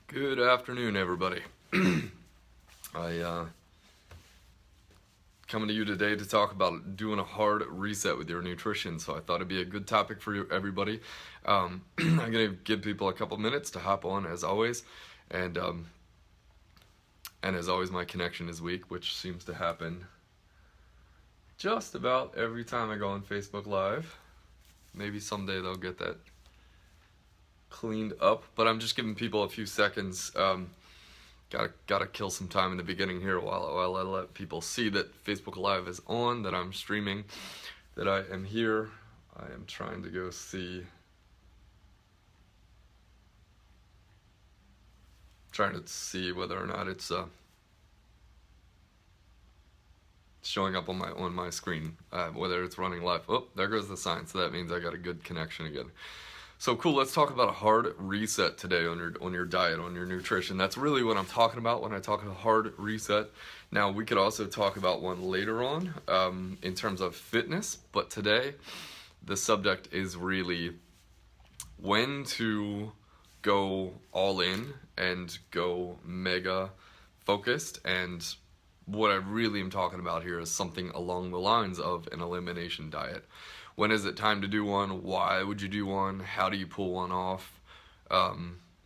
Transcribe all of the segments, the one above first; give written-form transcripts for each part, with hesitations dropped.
Good afternoon, everybody. I coming to you today to talk about doing a hard reset with your nutrition. So I thought it'd be a good topic for everybody. I'm gonna give people a couple minutes to hop on as always, and as always, my connection is weak, which seems to happen just about every time I go on Facebook Live. Maybe someday they'll get that cleaned up, but I'm just giving people a few seconds. Gotta kill some time in the beginning here while I let people see that Facebook Live is on, that I'm streaming, that I am here. I am trying to go see, whether or not it's showing up on my screen, whether it's running live. Oh, there goes the sign, so that means I got a good connection again. So cool, let's talk about a hard reset today on your diet, on your nutrition. That's really what I'm talking about when I talk about a hard reset. Now, we could also talk about one later on in terms of fitness, but today the subject is really when to go all in and go mega focused. And what I really am talking about here is something along the lines of an elimination diet. When is it time to do one? Why would you do one? How do you pull one off?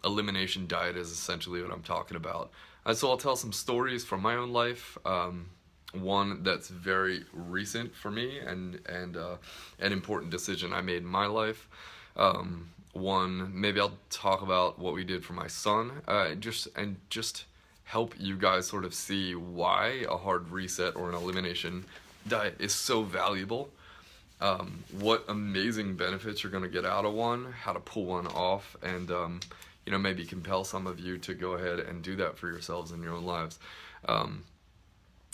Elimination diet is essentially what I'm talking about. So I'll tell some stories from my own life. One that's very recent for me and an important decision I made in my life. Maybe I'll talk about what we did for my son. Just help you guys sort of see why a hard reset or an elimination diet is so valuable. What amazing benefits you're going to get out of one, how to pull one off, and maybe compel some of you to go ahead and do that for yourselves in your own lives.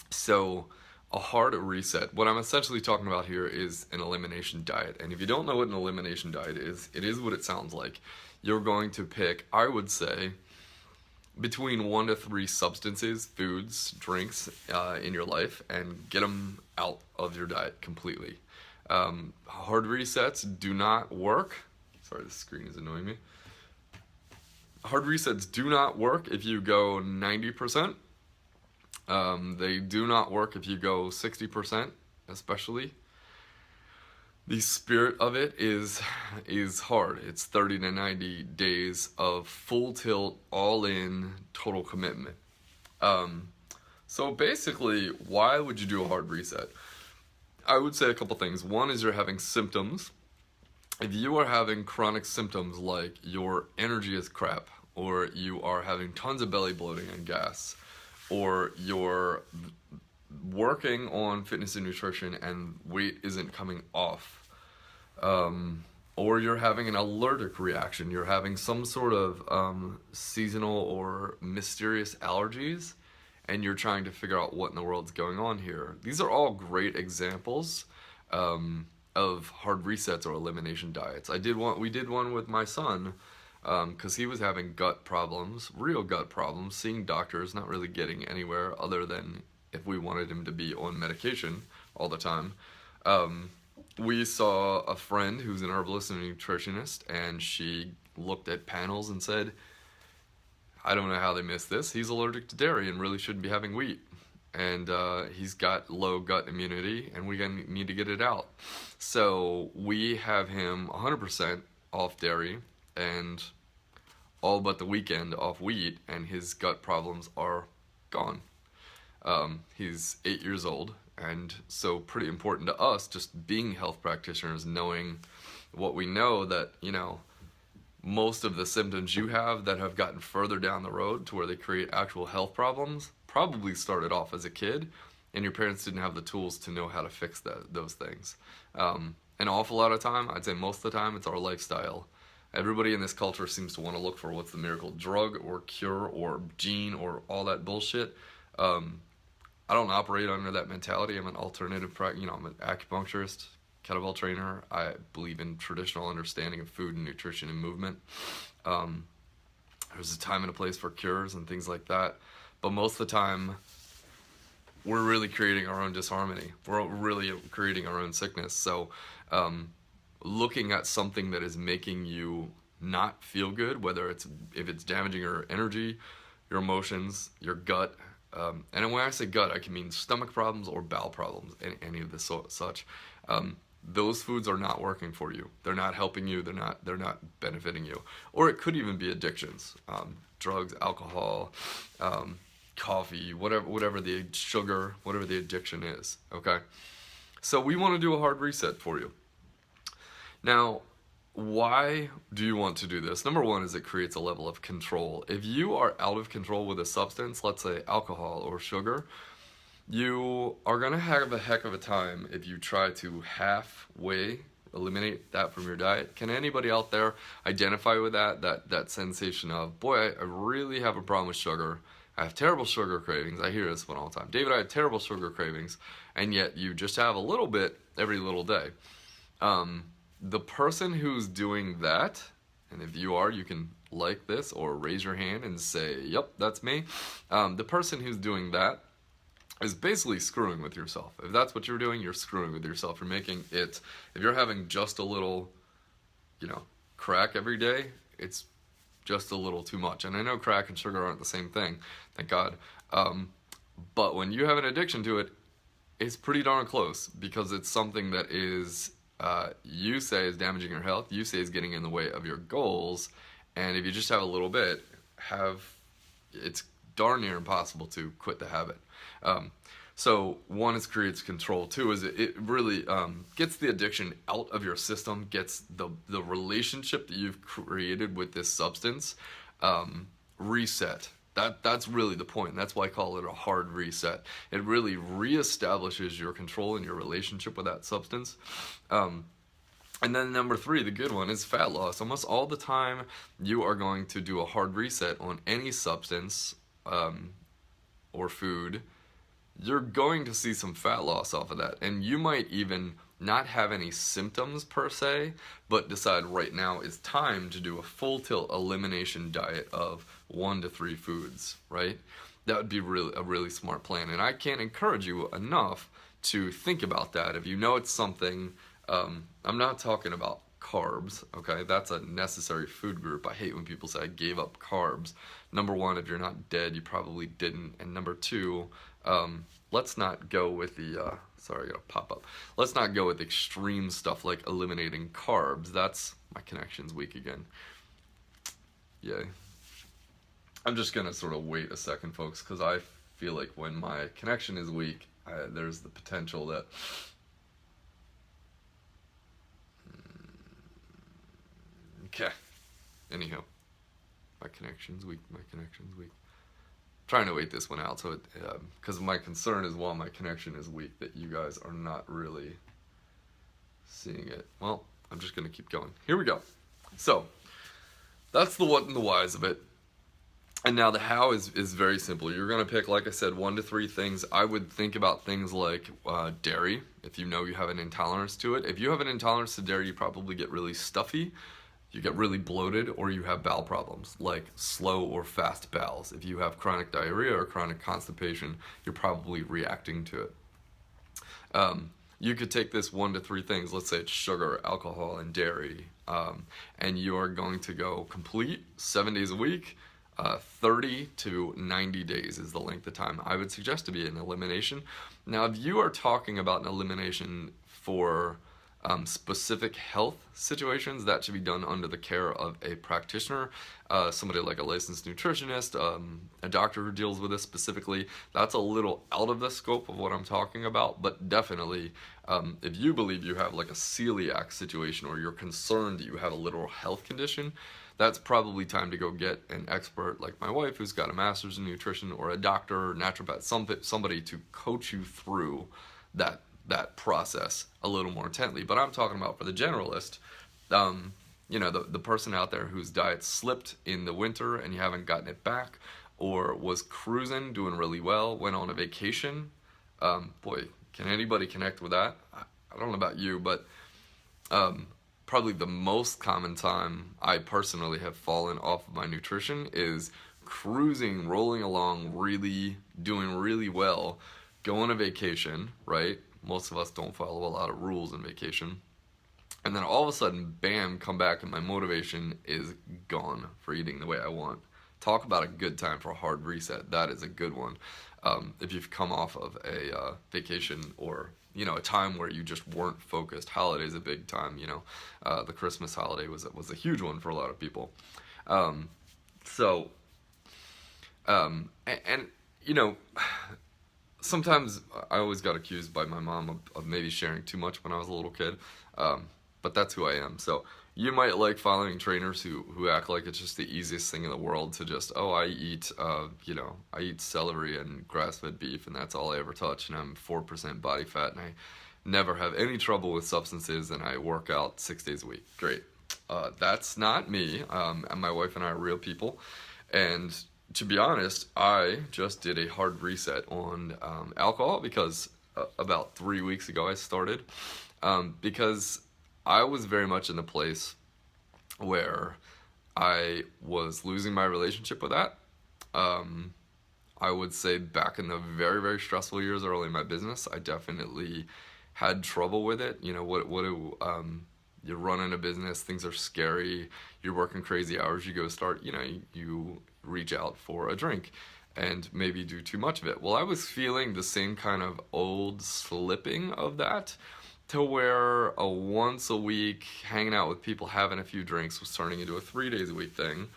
So a hard reset, what I'm essentially talking about here is an elimination diet. And if you don't know what an elimination diet is, it is what it sounds like. You're going to pick, I would say, between 1 to 3 substances, foods, drinks in your life, and get them out of your diet completely. Hard resets do not work. Sorry, the screen is annoying me. Hard resets do not work if you go 90%. They do not work if you go 60%, especially. The spirit of it is hard. It's 30 to 90 days of full tilt, all in, total commitment. So basically, why would you do a hard reset? I would say a couple things. One is you're having symptoms. If you are having chronic symptoms like your energy is crap, or you are having tons of belly bloating and gas, or you're working on fitness and nutrition and weight isn't coming off, or you're having an allergic reaction, you're having some sort of seasonal or mysterious allergies, and you're trying to figure out what in the world's going on here. These are all great examples of hard resets or elimination diets. We did one with my son because he was having gut problems, real gut problems, seeing doctors, not really getting anywhere other than if we wanted him to be on medication all the time. We saw a friend who's an herbalist and a nutritionist, and she looked at panels and said, I don't know how they missed this. He's allergic to dairy and really shouldn't be having wheat. And he's got low gut immunity, and we need to get it out. So we have him 100% off dairy and all but the weekend off wheat, and his gut problems are gone. He's 8 years old, and so pretty important to us, just being health practitioners, knowing what we know, that, most of the symptoms you have that have gotten further down the road to where they create actual health problems probably started off as a kid, and your parents didn't have the tools to know how to fix those things. An awful lot of time, I'd say most of the time, it's our lifestyle. Everybody in this culture seems to want to look for what's the miracle drug or cure or gene or all that bullshit. I don't operate under that mentality. I'm an alternative, I'm an acupuncturist, kettlebell trainer. I believe in traditional understanding of food and nutrition and movement. There's a time and a place for cures and things like that. But most of the time, we're really creating our own disharmony. We're really creating our own sickness. So looking at something that is making you not feel good, whether if it's damaging your energy, your emotions, your gut. And when I say gut, I can mean stomach problems or bowel problems, any of this such. Those foods are not working for you. They're not helping you. They're not benefiting you. Or it could even be addictions, drugs, alcohol, coffee, whatever the sugar, whatever the addiction is. Okay, so we want to do a hard reset for you. Now, why do you want to do this? Number one is it creates a level of control. If you are out of control with a substance, let's say alcohol or sugar, you are going to have a heck of a time if you try to halfway eliminate that from your diet. Can anybody out there identify with that sensation of, boy, I really have a problem with sugar. I have terrible sugar cravings. I hear this one all the time. David, I have terrible sugar cravings, and yet you just have a little bit every little day. The person who's doing that, and if you are, you can like this or raise your hand and say, yep, that's me. The person who's doing that is basically screwing with yourself. If that's what you're doing, you're screwing with yourself. You're making it, if you're having just a little, crack every day, it's just a little too much. And I know crack and sugar aren't the same thing, thank God. But when you have an addiction to it, it's pretty darn close, because it's something that is, you say is damaging your health, you say is getting in the way of your goals, and if you just have a little bit, it's darn near impossible to quit the habit. So one, it creates control. Two is it really gets the addiction out of your system, gets the relationship that you've created with this substance reset. That's really the point. That's why I call it a hard reset. It really reestablishes your control and your relationship with that substance. And then number three, the good one, is fat loss. Almost all the time you are going to do a hard reset on any substance or food, you're going to see some fat loss off of that. And you might even not have any symptoms per se, but decide right now it's time to do a full tilt elimination diet of 1 to 3 foods, right? That would be a really smart plan. And I can't encourage you enough to think about that. If you know it's something, I'm not talking about carbs, okay? That's a necessary food group. I hate when people say I gave up carbs. Number one, if you're not dead, you probably didn't. And number two, let's not go with the, sorry, I got a pop-up. Let's not go with extreme stuff like eliminating carbs. That's, my connection's weak again. Yay. I'm just gonna sort of wait a second, folks, because I feel like when my connection is weak, there's the potential that okay. Anyhow, my connection's weak. Trying to wait this one out, so because my concern is while my connection is weak, that you guys are not really seeing it. Well, I'm just gonna keep going. Here we go. So that's the what and the whys of it. And now the how is very simple. You're gonna pick, like I said, 1 to 3 things. I would think about things like dairy, if you know you have an intolerance to it. If you have an intolerance to dairy, you probably get really stuffy, you get really bloated, or you have bowel problems like slow or fast bowels. If you have chronic diarrhea or chronic constipation, you're probably reacting to it. You could take this 1 to 3 things, let's say it's sugar, alcohol, and dairy, and you are going to go complete 7 days a week. 30 to 90 days is the length of time I would suggest to be an elimination. Now, if you are talking about an elimination for specific health situations, that should be done under the care of a practitioner, somebody like a licensed nutritionist, a doctor who deals with this specifically. That's a little out of the scope of what I'm talking about, but definitely if you believe you have like a celiac situation, or you're concerned that you have a literal health condition, that's probably time to go get an expert like my wife, who's got a master's in nutrition, or a doctor, or naturopath, somebody to coach you through that process a little more intently. But I'm talking about for the generalist, the person out there whose diet slipped in the winter and you haven't gotten it back, or was cruising, doing really well, went on a vacation. Boy, can anybody connect with that? I don't know about you, but probably the most common time I personally have fallen off of my nutrition is cruising, rolling along, doing really well, go on a vacation, right? Most of us don't follow a lot of rules on vacation. And then all of a sudden, bam, come back, and my motivation is gone for eating the way I want. Talk about a good time for a hard reset. That is a good one. If you've come off of a vacation, or a time where you just weren't focused. Holiday's a big time. The Christmas holiday was a huge one for a lot of people. Um, so and sometimes I always got accused by my mom of maybe sharing too much when I was a little kid. But that's who I am. So you might like following trainers who act like it's just the easiest thing in the world to just, oh, I eat celery and grass-fed beef, and that's all I ever touch, and I'm 4% body fat, and I never have any trouble with substances, and I work out 6 days a week. Great. That's not me. And my wife and I are real people. And to be honest, I just did a hard reset on alcohol because about 3 weeks ago I started. Because I was very much in the place where I was losing my relationship with that. I would say back in the very, very stressful years early in my business, I definitely had trouble with it. You're running a business, things are scary, you're working crazy hours, you go start, you reach out for a drink and maybe do too much of it. Well, I was feeling the same kind of old slipping of that, to where a once a week hanging out with people having a few drinks was turning into a 3 days a week thing.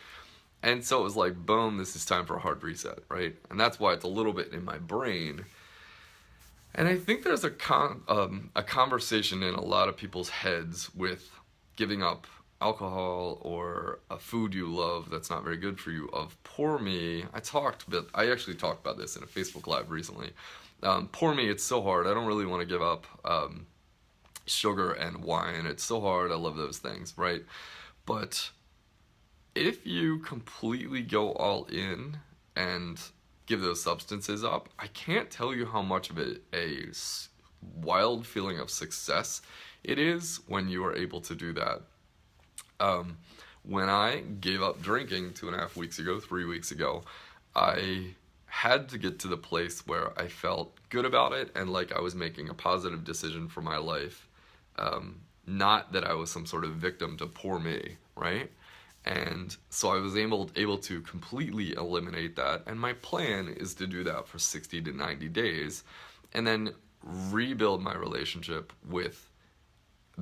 And so it was like, boom, this is time for a hard reset, right? And that's why it's a little bit in my brain. And I think there's a conversation in a lot of people's heads with giving up alcohol or a food you love that's not very good for you. Of poor me, I actually talked about this in a Facebook Live recently. Poor me, it's so hard. I don't really want to give up sugar and wine. It's so hard. I love those things, right? But if you completely go all in and give those substances up, I can't tell you how much of a wild feeling of success it is when you are able to do that. When I gave up drinking 2.5 weeks ago, 3 weeks ago, I had to get to the place where I felt good about it and like I was making a positive decision for my life. Not that I was some sort of victim to poor me, right? And so I was able to completely eliminate that. And my plan is to do that for 60 to 90 days and then rebuild my relationship with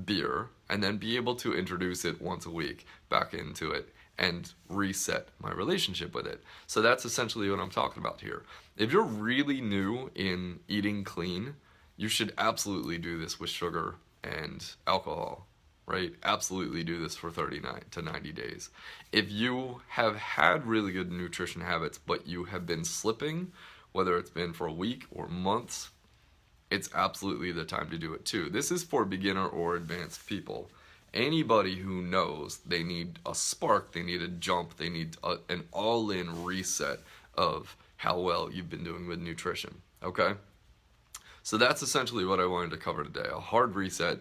beer and then be able to introduce it once a week back into it and reset my relationship with it. So that's essentially what I'm talking about here. If you're really new in eating clean, you should absolutely do this with sugar and alcohol, right? Absolutely do this for 39 to 90 days. If you have had really good nutrition habits, but you have been slipping, whether it's been for a week or months, it's absolutely the time to do it too. This is for beginner or advanced people. Anybody who knows they need a spark, they need a jump, they need an all-in reset of how well you've been doing with nutrition, okay? So that's essentially what I wanted to cover today, a hard reset.